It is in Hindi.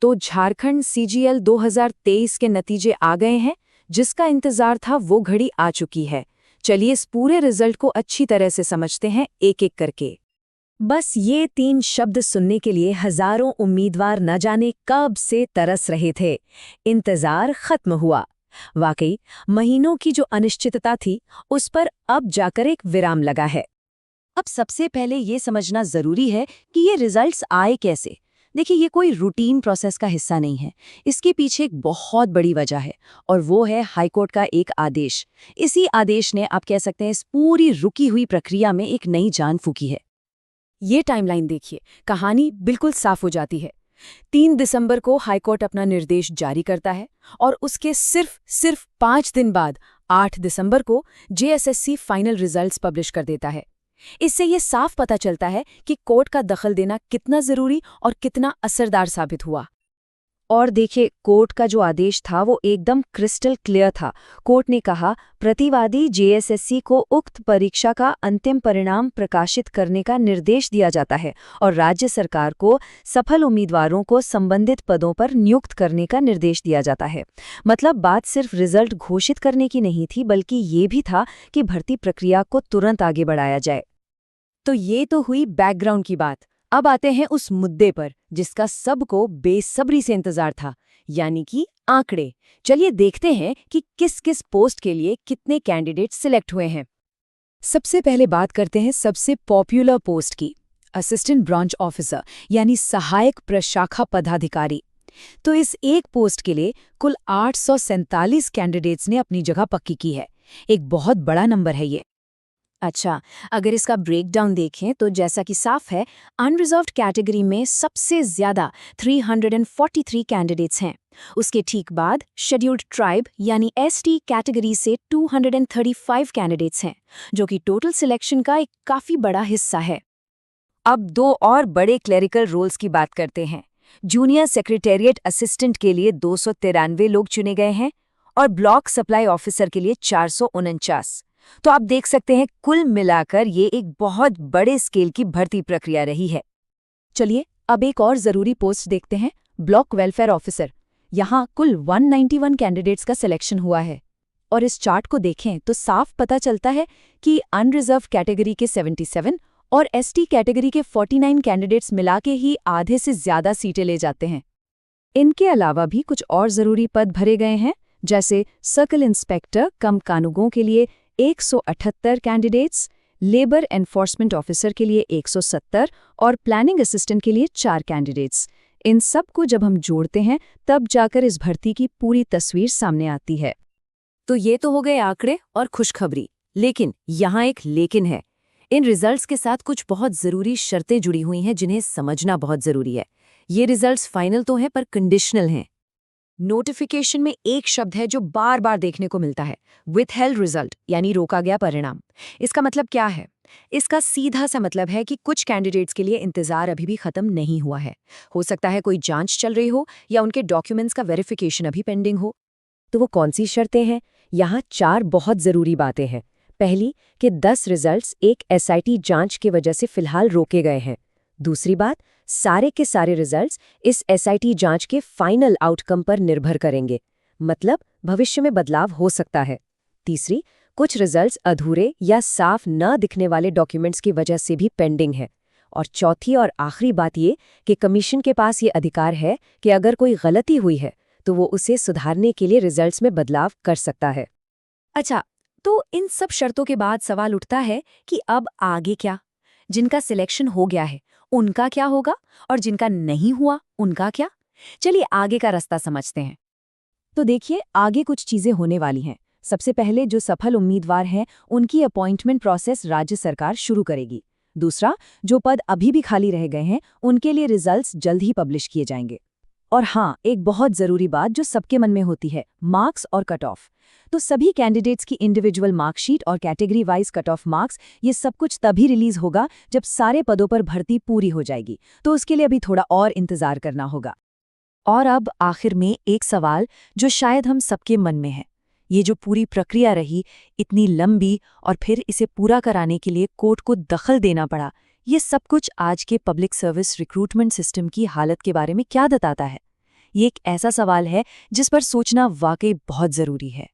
तो झारखंड सीजीएल 2023 के नतीजे आ गए हैं। जिसका इंतजार था वो घड़ी आ चुकी है। चलिए इस पूरे रिजल्ट को अच्छी तरह से समझते हैं एक एक करके। बस ये 3 शब्द सुनने के लिए हजारों उम्मीदवार न जाने कब से तरस रहे थे। इंतजार खत्म हुआ। वाकई महीनों की जो अनिश्चितता थी उस पर अब जाकर एक विराम लगा है। अब सबसे पहले ये समझना जरूरी है कि ये रिजल्ट्स आए कैसे। देखिए, ये कोई रूटीन प्रोसेस का हिस्सा नहीं है। इसके पीछे एक बहुत बड़ी वजह है और वो है हाईकोर्ट का एक आदेश। इसी आदेश ने, आप कह सकते हैं, इस पूरी रुकी हुई प्रक्रिया में एक नई जान फूंकी है। ये टाइमलाइन देखिए, कहानी बिल्कुल साफ हो जाती है। 3 दिसंबर को हाईकोर्ट अपना निर्देश जारी करता है और उसके सिर्फ 5 दिन बाद 8 दिसंबर को जेएसएससी फाइनल रिजल्ट्स पब्लिश कर देता है। इससे ये साफ पता चलता है कि कोर्ट का दखल देना कितना जरूरी और कितना असरदार साबित हुआ। और देखिए, कोर्ट का जो आदेश था वो एकदम क्रिस्टल क्लियर था। कोर्ट ने कहा, प्रतिवादी जेएसएससी को उक्त परीक्षा का अंतिम परिणाम प्रकाशित करने का निर्देश दिया जाता है और राज्य सरकार को सफल उम्मीदवारों को संबंधित पदों पर नियुक्त करने का निर्देश दिया जाता है। मतलब बात सिर्फ रिजल्ट घोषित करने की नहीं थी, बल्कि ये भी था कि भर्ती प्रक्रिया को तुरंत आगे बढ़ाया जाए। तो ये तो हुई बैकग्राउंड की बात। अब आते हैं उस मुद्दे पर जिसका सबको बेसब्री से इंतजार था, यानी कि आंकड़े। चलिए देखते हैं कि किस किस पोस्ट के लिए कितने कैंडिडेट सिलेक्ट हुए हैं। सबसे पहले बात करते हैं सबसे पॉपुलर पोस्ट की, असिस्टेंट ब्रांच ऑफिसर यानी सहायक प्रशाखा पदाधिकारी। तो इस एक पोस्ट के लिए कुल 847 कैंडिडेट्स ने अपनी जगह पक्की की है। एक बहुत बड़ा नंबर है ये। अच्छा, अगर इसका ब्रेकडाउन देखें तो जैसा कि साफ है, अनरिजर्व्ड कैटेगरी में सबसे ज्यादा 343 कैंडिडेट्स हैं। उसके ठीक बाद शेड्यूल्ड ट्राइब यानी एसटी कैटेगरी से 235 कैंडिडेट्स हैं, जो कि टोटल सिलेक्शन का एक काफी बड़ा हिस्सा है। अब 2 और बड़े क्लेरिकल रोल्स की बात करते हैं। जूनियर सेक्रेटेरिएट असिस्टेंट के लिए 293 लोग चुने गए हैं और ब्लॉक सप्लाई ऑफिसर के लिए 449। तो आप देख सकते हैं, कुल मिलाकर ये एक बहुत बड़े स्केल की भर्ती प्रक्रिया रही है। चलिए अब एक और जरूरी पोस्ट देखते हैं, ब्लॉक वेलफेयर ऑफिसर। यहाँ कुल 191 कैंडिडेट्स का सिलेक्शन हुआ है और इस चार्ट को देखें तो साफ पता चलता है कि अनरिजर्व कैटेगरी के 77 और एसटी कैटेगरी के 49 कैंडिडेट्स मिला के ही आधे से ज्यादा सीटें ले जाते हैं। इनके अलावा भी कुछ और जरूरी पद भरे गए हैं, जैसे सर्कल इंस्पेक्टर कम कानूनगों के लिए 178 कैंडिडेट्स, लेबर एनफोर्समेंट ऑफिसर के लिए 170 और प्लानिंग असिस्टेंट के लिए 4 कैंडिडेट्स। इन सब को जब हम जोड़ते हैं तब जाकर इस भर्ती की पूरी तस्वीर सामने आती है। तो ये तो हो गए आंकड़े और खुशखबरी, लेकिन यहाँ एक लेकिन है। इन रिजल्ट्स के साथ कुछ बहुत जरूरी शर्तें जुड़ी हुई हैं जिन्हें समझना बहुत जरूरी है। ये रिजल्ट्स फाइनल तो हैं पर कंडीशनल हैं। नोटिफिकेशन में एक शब्द है जो बार बार देखने को मिलता है, विथहेल्ड रिजल्ट यानी रोका गया परिणाम। इसका मतलब क्या है? इसका सीधा सा मतलब है कि कुछ कैंडिडेट्स के लिए इंतजार अभी भी खत्म नहीं हुआ है। हो सकता है कोई जांच चल रही हो या उनके डॉक्यूमेंट्स का वेरिफिकेशन अभी पेंडिंग हो। तो वो कौन सी शर्तें हैं? यहाँ 4 बहुत जरूरी बातें हैं। पहली कि 10 रिजल्ट्स एक एसआईटी जांच की वजह से फिलहाल रोके गए हैं। दूसरी बात, सारे के सारे रिजल्ट्स इस एसआईटी जांच के फाइनल आउटकम पर निर्भर करेंगे, मतलब भविष्य में बदलाव हो सकता है। तीसरी, कुछ रिजल्ट्स अधूरे या साफ न दिखने वाले डॉक्यूमेंट्स की वजह से भी पेंडिंग है। और चौथी और आखिरी बात ये कि कमीशन के पास ये अधिकार है कि अगर कोई गलती हुई है तो वो उसे सुधारने के लिए रिजल्ट्स में बदलाव कर सकता है। अच्छा, तो इन सब शर्तों के बाद सवाल उठता है कि अब आगे क्या? जिनका सिलेक्शन हो गया है उनका क्या होगा और जिनका नहीं हुआ उनका क्या? चलिए आगे का रास्ता समझते हैं। तो देखिए, आगे कुछ चीजें होने वाली हैं। सबसे पहले जो सफल उम्मीदवार हैं उनकी अपॉइंटमेंट प्रोसेस राज्य सरकार शुरू करेगी। दूसरा, जो पद अभी भी खाली रह गए हैं उनके लिए रिजल्ट्स जल्द ही पब्लिश किए जाएंगे। और हाँ, एक बहुत जरूरी बात जो सबके मन में होती है, मार्क्स और कट ऑफ। तो सभी कैंडिडेट्स की इंडिविजुअल मार्कशीट और category wise cut off marks, ये सब कुछ तभी रिलीज होगा जब सारे पदों पर भर्ती पूरी हो जाएगी। तो उसके लिए अभी थोड़ा और इंतजार करना होगा। और अब आखिर में एक सवाल जो शायद हम सबके मन में है, ये जो पूरी प्रक्रिया रही इतनी लंबी और फिर इसे पूरा कराने के लिए कोर्ट को दखल देना पड़ा, ये सब कुछ आज के पब्लिक सर्विस रिक्रूटमेंट सिस्टम की हालत के बारे में क्या बताता है? ये एक ऐसा सवाल है जिस पर सोचना वाकई बहुत ज़रूरी है।